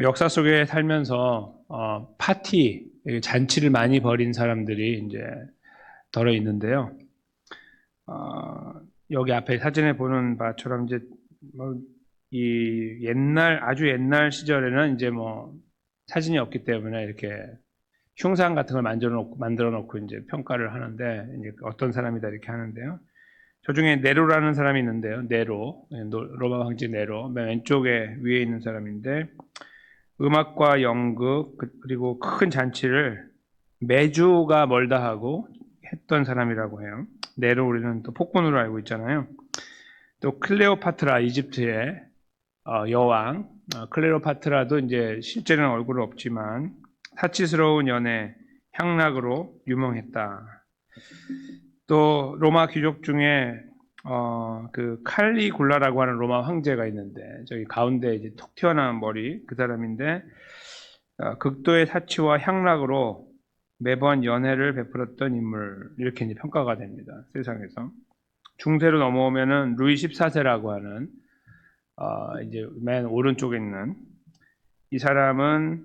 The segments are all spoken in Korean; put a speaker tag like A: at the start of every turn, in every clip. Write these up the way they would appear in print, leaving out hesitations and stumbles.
A: 역사 속에 살면서 파티, 잔치를 많이 벌인 사람들이 이제 덜어 있는데요. 어, 여기 앞에 사진에 보는 바처럼 이제 뭐 이 옛날 아주 옛날 시절에는 이제 뭐 사진이 없기 때문에 이렇게 흉상 같은 걸 만들어 놓고 이제 평가를 하는데 이제 어떤 사람이다 이렇게 하는데요. 저 중에 네로라는 사람이 있는데요. 네로, 로마 황제 네로, 맨 왼쪽에 위에 있는 사람인데 음악과 연극 그리고 큰 잔치를 매주가 멀다 하고 했던 사람이라고 해요. 네로 우리는 또 폭군으로 알고 있잖아요. 또 클레오파트라 이집트의 여왕 클레오파트라도 이제 실제는 얼굴은 없지만 사치스러운 연애 향락으로 유명했다. 또 로마 귀족 중에 그 칼리굴라라고 하는 로마 황제가 있는데 저기 가운데 이제 톡 튀어나온 머리 그 사람인데 극도의 사치와 향락으로 매번 연애를 베풀었던 인물 이렇게 이제 평가가 됩니다. 세상에서 중세로 넘어오면은 루이 14세라고 하는 이제 맨 오른쪽에 있는 이 사람은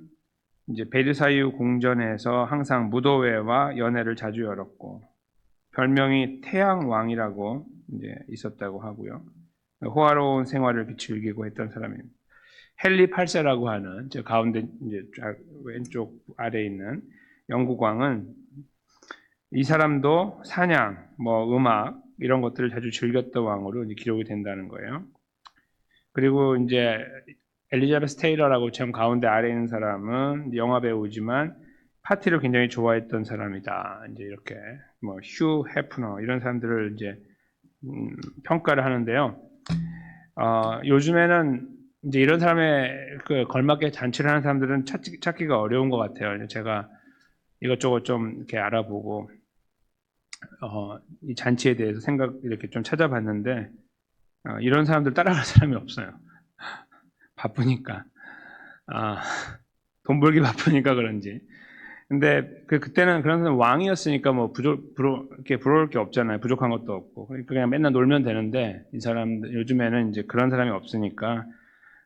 A: 이제 베르사유 궁전에서 항상 무도회와 연회를 자주 열었고 별명이 태양왕이라고 이제 있었다고 하고요. 호화로운 생활을 즐기고 했던 사람입니다. 헨리 8세라고 하는 저 가운데 이제 왼쪽 아래에 있는 영국 왕은 이 사람도 사냥, 뭐 음악 이런 것들을 자주 즐겼던 왕으로 이제 기록이 된다는 거예요. 그리고 이제 엘리자베스 테일러라고 지금 가운데 아래에 있는 사람은 영화 배우지만 파티를 굉장히 좋아했던 사람이다. 이제 이렇게 뭐 휴 해프너 이런 사람들을 이제 평가를 하는데요. 요즘에는 이제 이런 사람의 그 걸맞게 잔치를 하는 사람들은 찾기가 어려운 것 같아요. 제가 이것저것 좀 이렇게 알아보고 이 잔치에 대해서 이렇게 좀 찾아봤는데 이런 사람들 따라갈 사람이 없어요. 바쁘니까. 아, 돈 벌기 바쁘니까 그런지. 근데 그때는 그런 사람 왕이었으니까 뭐 이렇게 부러울 게 없잖아요. 부족한 것도 없고. 그러니까 그냥 맨날 놀면 되는데 이 사람들 요즘에는 이제 그런 사람이 없으니까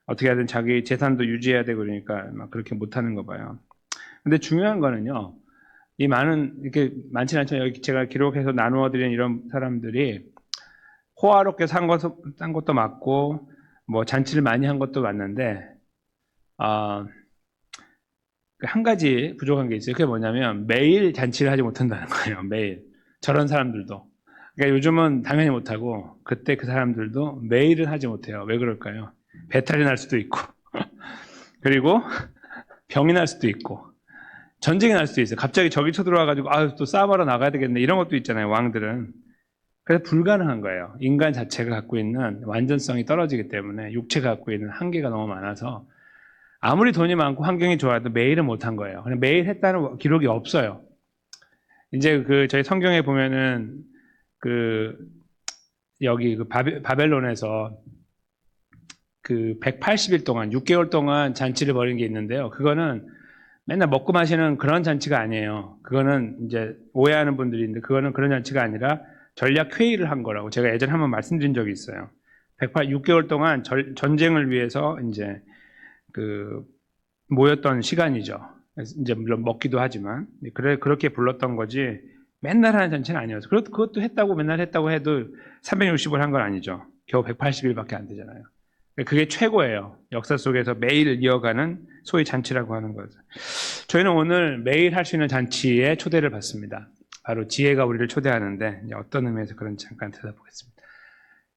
A: 어떻게 하든 자기 재산도 유지해야 되고 그러니까 막 그렇게 못 하는 거 봐요. 근데 중요한 거는요. 이 많은 이렇게 많지는 않지만 여기 제가 기록해서 나누어 드린 이런 사람들이 호화롭게 산 것도 맞고 뭐 잔치를 많이 한 것도 맞는데 한 가지 부족한 게 있어요. 그게 뭐냐면 매일 잔치를 하지 못한다는 거예요. 매일. 저런 사람들도. 그러니까 요즘은 당연히 못하고 그때 그 사람들도 매일은 하지 못해요. 왜 그럴까요? 배탈이 날 수도 있고 그리고 병이 날 수도 있고 전쟁이 날 수도 있어요. 갑자기 적이 쳐들어와가지고 또 싸움하러 나가야 되겠네 이런 것도 있잖아요. 왕들은. 그래서 불가능한 거예요. 인간 자체가 갖고 있는 완전성이 떨어지기 때문에 육체가 갖고 있는 한계가 너무 많아서 아무리 돈이 많고 환경이 좋아도 매일은 못한 거예요. 그냥 매일 했다는 기록이 없어요. 이제 저희 성경에 보면은 그 여기 바벨론에서 180일 동안 6개월 동안 잔치를 벌인 게 있는데요. 그거는 맨날 먹고 마시는 그런 잔치가 아니에요. 그거는 이제 오해하는 분들이 있는데 그거는 그런 잔치가 아니라 전략 회의를 한 거라고 제가 예전에 한번 말씀드린 적이 있어요. 6개월 동안 전쟁을 위해서 이제 모였던 시간이죠. 이제 물론 먹기도 하지만 그렇게 불렀던 거지 맨날 하는 잔치는 아니어서 그것도 했다고 맨날 했다고 해도 360을 한 건 아니죠. 겨우 180일밖에 안 되잖아요. 그게 최고예요. 역사 속에서 매일 이어가는 소위 잔치라고 하는 거죠. 저희는 오늘 매일 할 수 있는 잔치에 초대를 받습니다. 바로 지혜가 우리를 초대하는데 어떤 의미에서 그런지 잠깐 들어보겠습니다.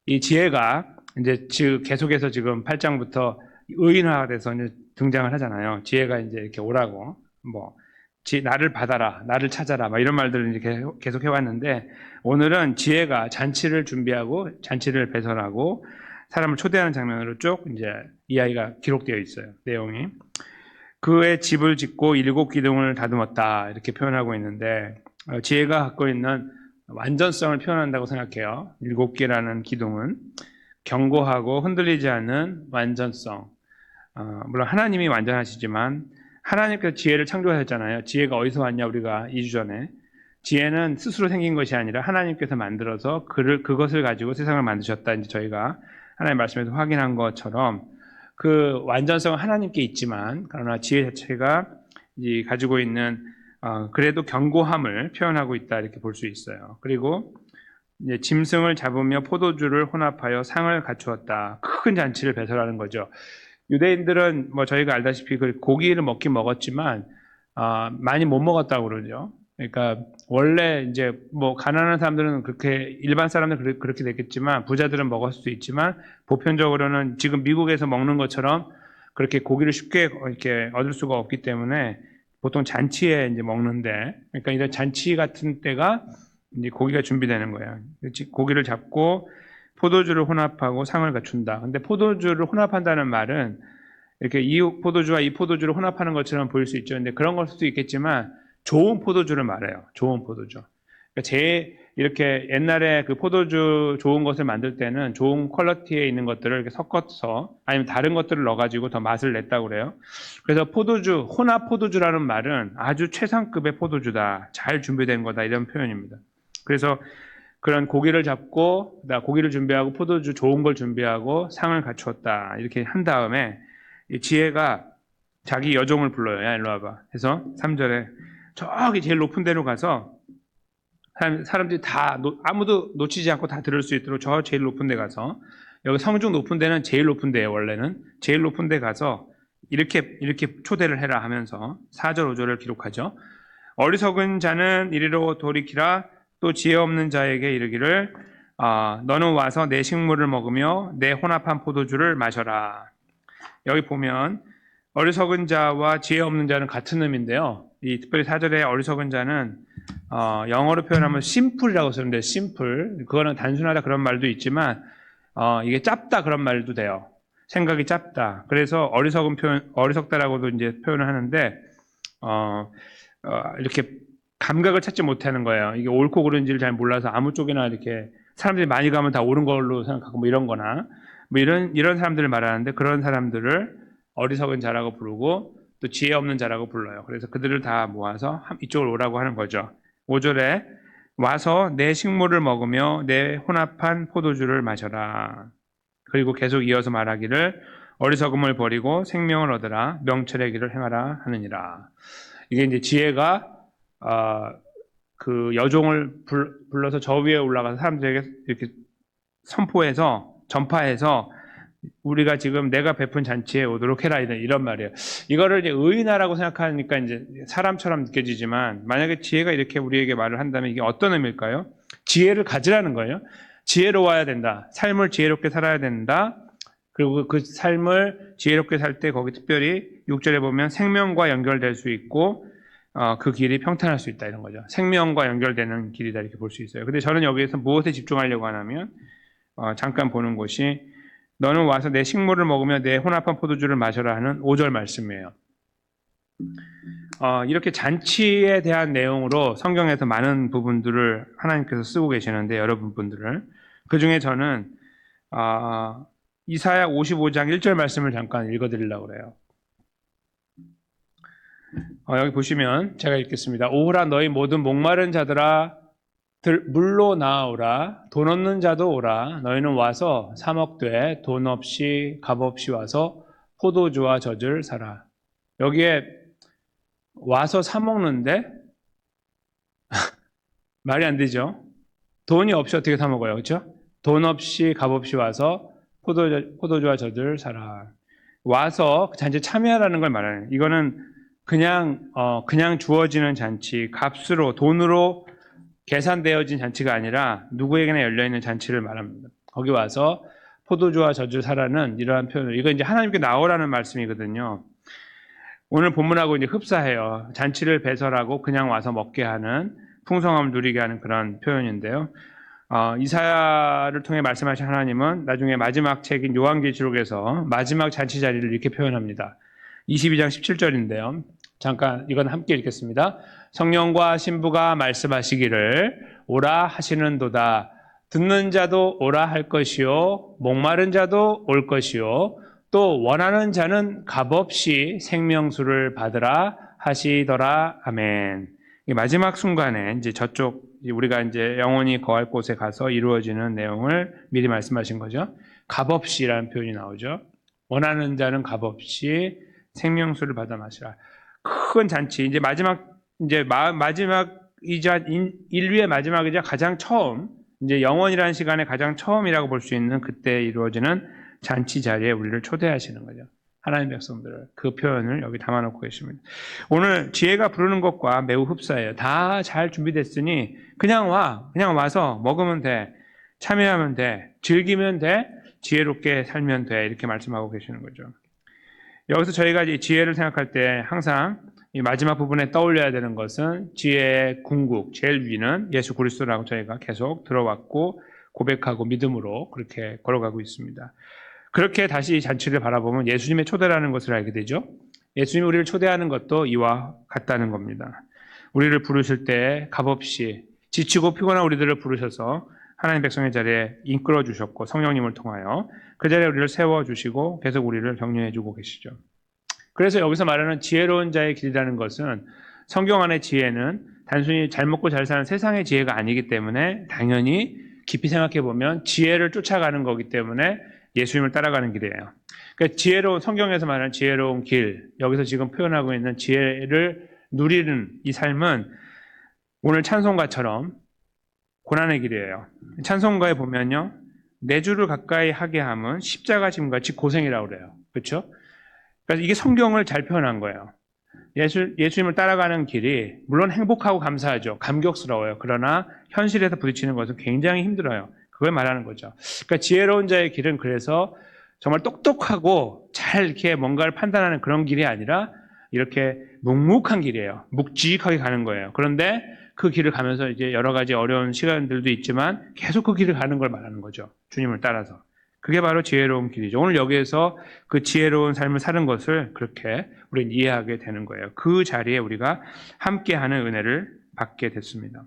A: 이 지혜가 이제 계속해서 지금 8장부터 의인화돼서 이제 등장을 하잖아요. 지혜가 이제 이렇게 오라고 뭐 나를 받아라, 나를 찾아라, 막 이런 말들을 이제 계속 해왔는데 오늘은 지혜가 잔치를 준비하고 잔치를 배설하고 사람을 초대하는 장면으로 쭉 이제 이야기가 기록되어 있어요. 내용이 그의 집을 짓고 7기둥을 다듬었다 이렇게 표현하고 있는데 지혜가 갖고 있는 완전성을 표현한다고 생각해요. 7개라는 기둥은 견고하고 흔들리지 않는 완전성. 물론 하나님이 완전하시지만 하나님께서 지혜를 창조하셨잖아요. 지혜가 어디서 왔냐 우리가 2주 전에. 지혜는 스스로 생긴 것이 아니라 하나님께서 만들어서 그것을 가지고 세상을 만드셨다. 이제 저희가 하나님 말씀에서 확인한 것처럼 그 완전성은 하나님께 있지만 그러나 지혜 자체가 이 가지고 있는 그래도 견고함을 표현하고 있다 이렇게 볼 수 있어요. 그리고 이제 짐승을 잡으며 포도주를 혼합하여 상을 갖추었다. 큰 잔치를 배설하는 거죠. 유대인들은 뭐 저희가 알다시피 그 고기를 먹긴 먹었지만 많이 못 먹었다고 그러죠. 그러니까 원래 이제 뭐 가난한 사람들은 그렇게 일반 사람들은 그렇게 됐겠지만 부자들은 먹을 수도 있지만 보편적으로는 지금 미국에서 먹는 것처럼 그렇게 고기를 쉽게 이렇게 얻을 수가 없기 때문에 보통 잔치에 이제 먹는데 그러니까 이런 잔치 같은 때가 이제 고기가 준비되는 거예요. 고기를 잡고 포도주를 혼합하고 상을 갖춘다. 근데 포도주를 혼합한다는 말은 이렇게 이 포도주와 이 포도주를 혼합하는 것처럼 보일 수 있죠. 근데 그런 걸 수도 있겠지만 좋은 포도주를 말해요. 좋은 포도주. 그러니까 이렇게 옛날에 그 포도주 좋은 것을 만들 때는 좋은 퀄리티에 있는 것들을 이렇게 섞어서 아니면 다른 것들을 넣어가지고 더 맛을 냈다고 그래요. 그래서 포도주, 혼합 포도주라는 말은 아주 최상급의 포도주다. 잘 준비된 거다. 이런 표현입니다. 그래서 그런 고기를 잡고 고기를 준비하고 포도주 좋은 걸 준비하고 상을 갖추었다. 이렇게 한 다음에 이 지혜가 자기 여종을 불러요. 야, 일로 와봐. 해서 3절에 저기 제일 높은 데로 가서 사람들이 다 아무도 놓치지 않고 다 들을 수 있도록 저 제일 높은 데 가서 여기 성중 높은 데는 제일 높은 데예요. 원래는 제일 높은 데 가서 이렇게 초대를 해라 하면서 4절 5절을 기록하죠. 어리석은 자는 이리로 돌이키라. 또 지혜 없는 자에게 이르기를 너는 와서 내 식물을 먹으며 내 혼합한 포도주를 마셔라. 여기 보면 어리석은 자와 지혜 없는 자는 같은 의미인데요. 이 특별히 4절에 어리석은 자는 영어로 표현하면 심플이라고 쓰는데 심플. 그거는 단순하다 그런 말도 있지만 이게 짧다 그런 말도 돼요. 생각이 짧다. 그래서 어리석다라고도 이제 표현을 하는데 이렇게 감각을 찾지 못하는 거예요. 이게 옳고 그른지를 잘 몰라서 아무 쪽이나 이렇게 사람들이 많이 가면 다 옳은 걸로 생각하고 뭐 이런 거나 뭐 이런 사람들을 말하는데 그런 사람들을 어리석은 자라고 부르고 또 지혜 없는 자라고 불러요. 그래서 그들을 다 모아서 이쪽으로 오라고 하는 거죠. 5절에 와서 내 식물을 먹으며 내 혼합한 포도주를 마셔라. 그리고 계속 이어서 말하기를 어리석음을 버리고 생명을 얻으라. 명철의 길을 행하라 하느니라. 이게 이제 지혜가 그 여종을 불러서 저 위에 올라가서 사람들에게 이렇게 전파해서 우리가 지금 내가 베푼 잔치에 오도록 해라 이런 말이에요. 이거를 이제 의인하라고 생각하니까 이제 사람처럼 느껴지지만 만약에 지혜가 이렇게 우리에게 말을 한다면 이게 어떤 의미일까요? 지혜를 가지라는 거예요. 지혜로워야 된다. 삶을 지혜롭게 살아야 된다. 그리고 그 삶을 지혜롭게 살 때 거기 특별히 6절에 보면 생명과 연결될 수 있고 그 길이 평탄할 수 있다 이런 거죠. 생명과 연결되는 길이다 이렇게 볼 수 있어요. 근데 저는 여기에서 무엇에 집중하려고 하냐면 잠깐 보는 곳이 너는 와서 내 식물을 먹으며 내 혼합한 포도주를 마셔라 하는 5절 말씀이에요. 이렇게 잔치에 대한 내용으로 성경에서 많은 부분들을 하나님께서 쓰고 계시는데 여러분 분들을 그 중에 저는 이사야 55장 1절 말씀을 잠깐 읽어드리려고 그래요. 여기 보시면 제가 읽겠습니다. 오라 너희 모든 목마른 자들아 물로 나아오라. 돈 없는 자도 오라. 너희는 와서 사 먹되 돈 없이 값 없이 와서 포도주와 젖을 사라. 여기에 와서 사 먹는데 말이 안 되죠. 돈이 없이 어떻게 사 먹어요, 그렇죠? 돈 없이 값 없이 와서 포도주와 젖을 사라. 와서 잔치에 참여하라는 걸 말하는. 이거는 그냥 주어지는 잔치, 값으로 돈으로 계산되어진 잔치가 아니라 누구에게나 열려있는 잔치를 말합니다. 거기 와서 포도주와 젖을 사라는 이러한 표현을, 이거 이제 하나님께 나오라는 말씀이거든요. 오늘 본문하고 이제 흡사해요. 잔치를 배설하고 그냥 와서 먹게 하는, 풍성함을 누리게 하는 그런 표현인데요. 이사야를 통해 말씀하신 하나님은 나중에 마지막 책인 요한계시록에서 마지막 잔치 자리를 이렇게 표현합니다. 22장 17절인데요. 잠깐 이건 함께 읽겠습니다. 성령과 신부가 말씀하시기를 오라 하시는도다. 듣는 자도 오라 할 것이요 목마른 자도 올 것이요 또 원하는 자는 값없이 생명수를 받으라 하시더라. 아멘. 마지막 순간에 이제 저쪽 우리가 이제 영원히 거할 곳에 가서 이루어지는 내용을 미리 말씀하신 거죠. 값없이라는 표현이 나오죠. 원하는 자는 값없이 생명수를 받아 마시라. 큰 잔치, 이제 마지막이자 인류의 마지막이자 가장 처음, 이제 영원이라는 시간에 가장 처음이라고 볼 수 있는 그때 이루어지는 잔치 자리에 우리를 초대하시는 거죠. 하나님 백성들을. 그 표현을 여기 담아놓고 계십니다. 오늘 지혜가 부르는 것과 매우 흡사해요. 다 잘 준비됐으니 그냥 와서 먹으면 돼. 참여하면 돼. 즐기면 돼. 지혜롭게 살면 돼. 이렇게 말씀하고 계시는 거죠. 여기서 저희가 이 지혜를 생각할 때 항상 이 마지막 부분에 떠올려야 되는 것은 지혜의 궁극, 제일 위는 예수 그리스도라고 저희가 계속 들어왔고 고백하고 믿음으로 그렇게 걸어가고 있습니다. 그렇게 다시 이 잔치를 바라보면 예수님의 초대라는 것을 알게 되죠. 예수님이 우리를 초대하는 것도 이와 같다는 겁니다. 우리를 부르실 때 값없이 지치고 피곤한 우리들을 부르셔서 하나님 백성의 자리에 이끌어 주셨고 성령님을 통하여 그 자리에 우리를 세워주시고 계속 우리를 격려해 주고 계시죠. 그래서 여기서 말하는 지혜로운 자의 길이라는 것은 성경 안의 지혜는 단순히 잘 먹고 잘 사는 세상의 지혜가 아니기 때문에 당연히 깊이 생각해 보면 지혜를 쫓아가는 거기 때문에 예수님을 따라가는 길이에요. 그러니까 성경에서 말하는 지혜로운 길, 여기서 지금 표현하고 있는 지혜를 누리는 이 삶은 오늘 찬송가처럼 고난의 길이에요. 찬송가에 보면요, 내 주를 가까이 하게 함은 십자가 짐같이 고생이라고 그래요. 그렇죠? 그래서 이게 성경을 잘 표현한 거예요. 예수님을 따라가는 길이 물론 행복하고 감사하죠. 감격스러워요. 그러나 현실에서 부딪히는 것은 굉장히 힘들어요. 그걸 말하는 거죠. 그러니까 지혜로운 자의 길은 그래서 정말 똑똑하고 잘 이렇게 뭔가를 판단하는 그런 길이 아니라 이렇게 묵묵한 길이에요. 묵직하게 가는 거예요. 그런데 그 길을 가면서 이제 여러 가지 어려운 시간들도 있지만 계속 그 길을 가는 걸 말하는 거죠. 주님을 따라서. 그게 바로 지혜로운 길이죠. 오늘 여기에서 그 지혜로운 삶을 사는 것을 그렇게 우리는 이해하게 되는 거예요. 그 자리에 우리가 함께하는 은혜를 받게 됐습니다.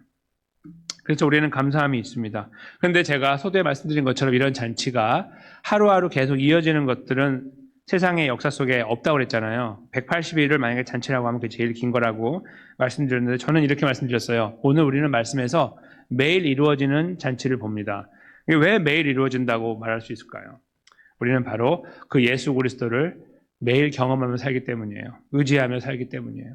A: 그래서 우리는 감사함이 있습니다. 그런데 제가 서두에 말씀드린 것처럼 이런 잔치가 하루하루 계속 이어지는 것들은 세상의 역사 속에 없다고 그랬잖아요. 180일을 만약에 잔치라고 하면 그게 제일 긴 거라고 말씀드렸는데 저는 이렇게 말씀드렸어요. 오늘 우리는 말씀에서 매일 이루어지는 잔치를 봅니다. 왜 매일 이루어진다고 말할 수 있을까요? 우리는 바로 그 예수 그리스도를 매일 경험하며 살기 때문이에요. 의지하며 살기 때문이에요.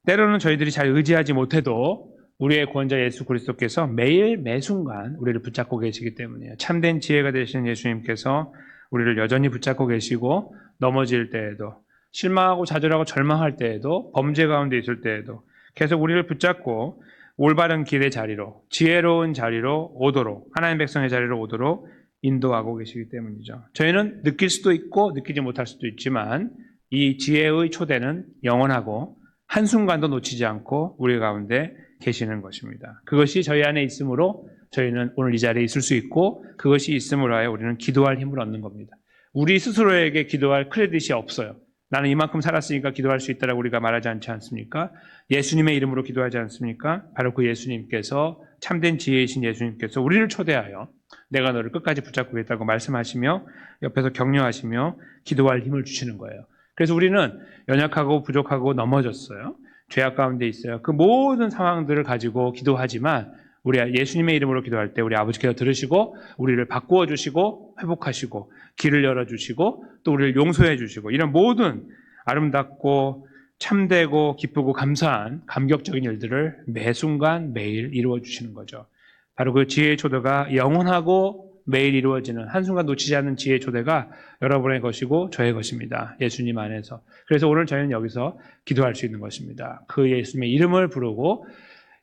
A: 때로는 저희들이 잘 의지하지 못해도 우리의 구원자 예수 그리스도께서 매일 매순간 우리를 붙잡고 계시기 때문이에요. 참된 지혜가 되시는 예수님께서 우리를 여전히 붙잡고 계시고 넘어질 때에도 실망하고 좌절하고 절망할 때에도 범죄 가운데 있을 때에도 계속 우리를 붙잡고 올바른 길의 자리로 지혜로운 자리로 오도록 하나님 백성의 자리로 오도록 인도하고 계시기 때문이죠. 저희는 느낄 수도 있고 느끼지 못할 수도 있지만 이 지혜의 초대는 영원하고 한순간도 놓치지 않고 우리 가운데 계시는 것입니다. 그것이 저희 안에 있으므로 저희는 오늘 이 자리에 있을 수 있고 그것이 있음으로 하여 우리는 기도할 힘을 얻는 겁니다. 우리 스스로에게 기도할 크레딧이 없어요. 나는 이만큼 살았으니까 기도할 수 있다라고 우리가 말하지 않지 않습니까? 예수님의 이름으로 기도하지 않습니까? 바로 그 예수님께서 참된 지혜이신 예수님께서 우리를 초대하여 내가 너를 끝까지 붙잡고 있다고 말씀하시며 옆에서 격려하시며 기도할 힘을 주시는 거예요. 그래서 우리는 연약하고 부족하고 넘어졌어요. 죄악 가운데 있어요. 그 모든 상황들을 가지고 기도하지만 우리 예수님의 이름으로 기도할 때 우리 아버지께서 들으시고 우리를 바꾸어 주시고 회복하시고 길을 열어주시고 또 우리를 용서해 주시고 이런 모든 아름답고 참되고 기쁘고 감사한 감격적인 일들을 매 순간 매일 이루어 주시는 거죠. 바로 그 지혜의 초대가 영원하고 매일 이루어지는 한순간 놓치지 않는 지혜의 초대가 여러분의 것이고 저의 것입니다. 예수님 안에서. 그래서 오늘 저희는 여기서 기도할 수 있는 것입니다. 그 예수님의 이름을 부르고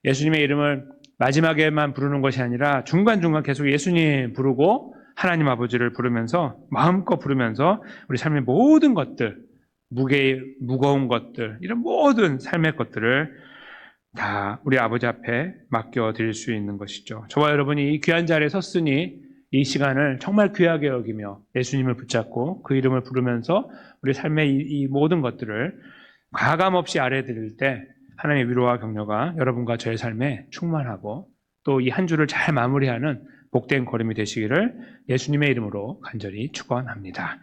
A: 예수님의 이름을 마지막에만 부르는 것이 아니라 중간중간 계속 예수님 부르고 하나님 아버지를 부르면서 마음껏 부르면서 우리 삶의 모든 것들, 무거운 것들, 이런 모든 삶의 것들을 다 우리 아버지 앞에 맡겨드릴 수 있는 것이죠. 저와 여러분이 이 귀한 자리에 섰으니 이 시간을 정말 귀하게 여기며 예수님을 붙잡고 그 이름을 부르면서 우리 삶의 이 모든 것들을 가감없이 아뢰드릴 때 하나님의 위로와 격려가 여러분과 저의 삶에 충만하고 또 이 한 주를 잘 마무리하는 복된 걸음이 되시기를 예수님의 이름으로 간절히 축원합니다.